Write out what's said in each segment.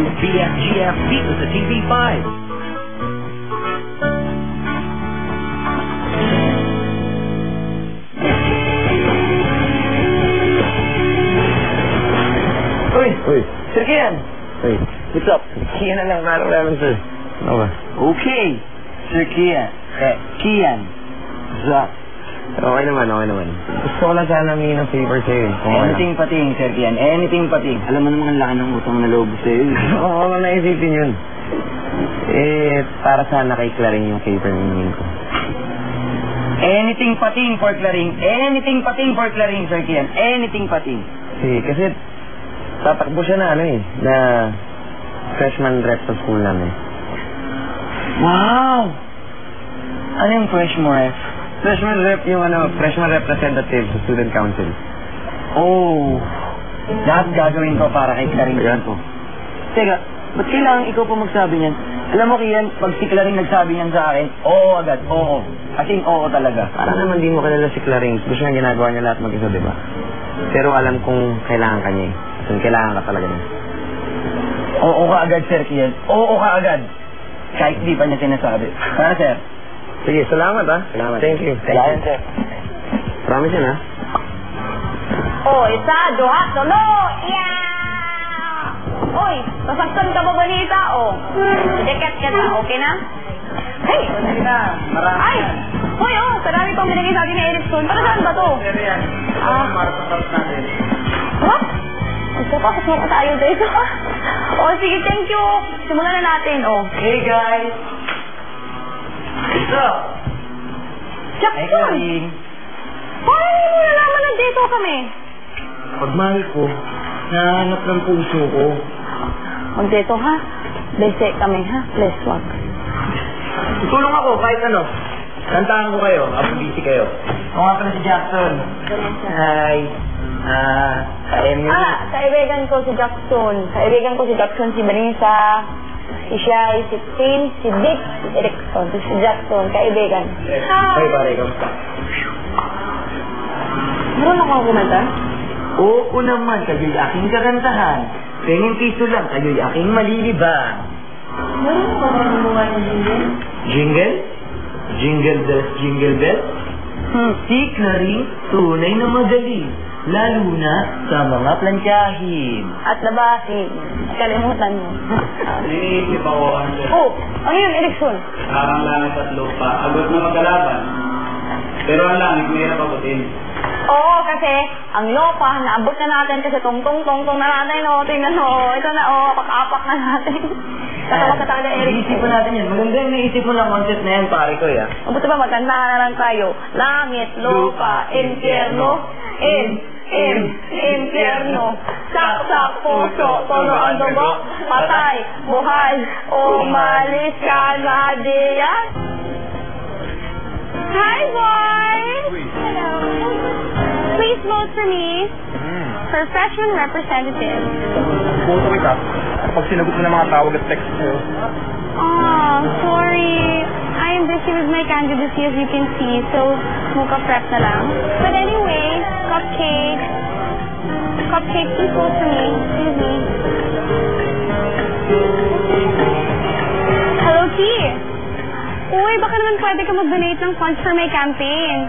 new BFGF dito sa TV5. Uy, Sir Kian. Uy, What's up? Kian na lang parang namin, sir. Ano ba? Okay, Sir Kian. Kian. Zach. Okay naman. Gusto ko lang sana humingi ng favor sa'yo. Anything pating, Sir Kian. Anything pating. Alam mo naman ang laki ng utang na loob sa'yo. Oo, naisipin yun. Para sana kay Claring yung favor ng hingin ko. Anything pating for Claring. Anything pating for Claring, Sir Kian. Anything pating. Kasi tatakbo siya na na freshman rep sa school namin. Wow! Ano yung freshman rep? Freshman rep yung freshman representative sa student council. Oh, lahat gagawin ko para kay Claring ko. Teka, ba't kailangan ikaw pa magsabi niyan? Alam mo, Kian, pag si Claring nagsabi niyan sa akin, oo agad, oo. As in, oo talaga. Para naman di mo kilala si Claring. Gusto niya ginagawa niya lahat mag-isa, di ba? Pero alam kong kailangan ka niya eh. Kailangan ka talaga niya. Oo ka agad, Sir Kian. Oo ka agad. Kahit di pa niya sinasabi. Para, Sir? Sige, salamat ha. Salamat. Thank you. Salamat, Sir. Promise yun ha. Isa, duha, tulo! Yeah! Uy, sasaktan ka ba ni tao? Jacket ka na, okay na? Hey! Marami. Ay! Uy, kadami pang binigay sa akin ni Erickson. Para saan ba to? What? Magpapakot mo tayo dito. Sige, thank you. Simulan na natin, Hey, guys! What's up? Jackson! Claring. Paano mo nalaman nandito kami? Pagmahal ko, nahanap ng puso ko. Magdito ha? Bese kami ha? Please, wag. Tutulong ako kahit ano. Kantahan ko kayo, habang busy kayo. Ako nga pala si Jackson. Hi. Kaibigan ko si Jackson. Kaibigan ko si Jackson, si Vanessa, si Shai, si Tim, si Dick, si Erickson, si Jackson, kaibigan. Hi, pare, kamusta? Meron ako kumanta? Oo naman, kayo'y aking kakantahan. 10 piso lang, kayo'y aking malilibang. Meron ako mga jingle? Jingle? Jingle bells, jingle bells? Si Claring, tunay na magaling. Lalo na sa mga plantyahin. At labahin. Kalimutan mo. Iniisip ako Ano yun, Erickson? ang langit at lupa. Agad na magkalaban. Pero ang langit mahirap abutin. Oo, kasi ang lupa, naabot na natin kasi tong-tong-tong na natin, tingnan mo, ito na, apak-apak na natin. Katawa ka talaga, Erickson. Iisipin natin yan. Maganda yung naisip mo lang concept na yan, pare ko, ya. Mabuti ba, maganda na lang tayo. Langit, lupa, impyerno, impyerno, saksak, puso, tono ang dugo, patay, buhay, umalis ka na diyan. Hi, boys! Hello. Please vote for me for freshman representative. Boto kita. Pag sinagot mo ng mga tawag at text mo. Sorry. I am busy with my candidacy as you can see, so muka prep na lang. But anyway, Cupcake, please vote for me. Excuse me. Hello, T. Uy, baka naman pwede ka mag-donate ng funds for my campaign.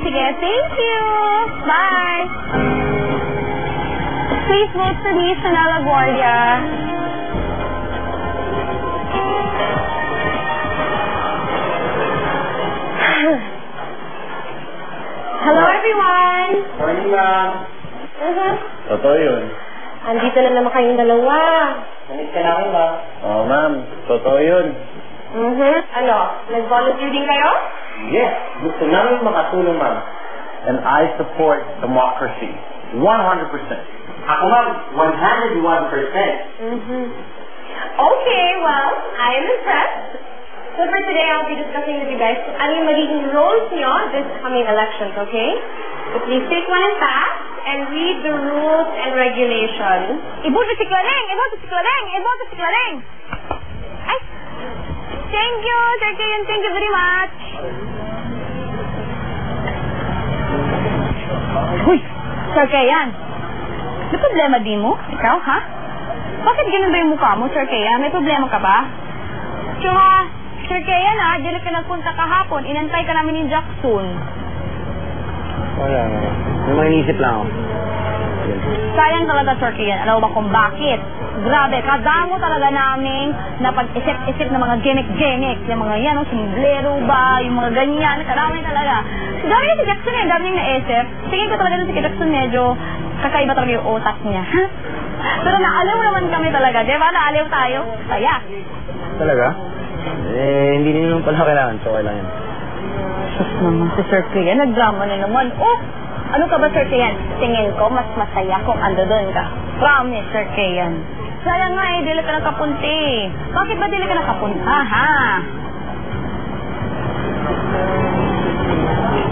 Sige, thank you. Bye. Please vote for me sa Nalaguardia. Hello, everyone. Morning, ma'am. Totoo yun. Andito na naman kayong dalawa. Namiss ka namin, ma'am. Oo, ma'am. Totoo yun. Ano, nag-volunteer din kayo? Yes, gusto namin makatulong, ma'am. And I support democracy. 100%. Ako, ma'am, 101%. Okay, well, I am impressed. So for today, I'll be discussing with you guys ano yung magiging roles niyo this coming elections, okay? So please take one and pass and read the rules and regulations. Iboto si Claring! Iboto si Claring! Iboto si Claring! Ay! Thank you, Sir Kian. Thank you very much. Uy! Sir Kian. May problema di mo? Ikaw, ha? Bakit ganun ba yung mukha mo, Sir Kea? May problema ka ba? Tsaka, Sir Kea na, dyan ka nagpunta kahapon. Inantay ka namin ni Jackson. Wala. May mga inisip lang ako. Sayang talaga, Sir Kea. Alam mo ba kung bakit? Grabe, kadamo talaga namin na pag-isip-isip ng mga gimmick-gimmick. Yung mga yan, simblero ba, yung mga ganyan. Kadami talaga. Dami si Jackson eh, dami naisip. Tingin ko talaga si Jackson medyo kakaiba talaga yung utak niya. Pero naaliw naman kami talaga, di ba? Naaliw tayo. Kaya. Talaga? Hindi nyo naman pala kailangan. So, okay lang yan. Sus naman si Sir Kea, nagdrama na naman. Oh, ano ka ba, Sir Kea? Tingin ko, mas masaya kung ando doon ka. Promise, Sir Kea. Sayang nga eh, dili ka nakapunti. Bakit ba dili ka nakapunta, ha?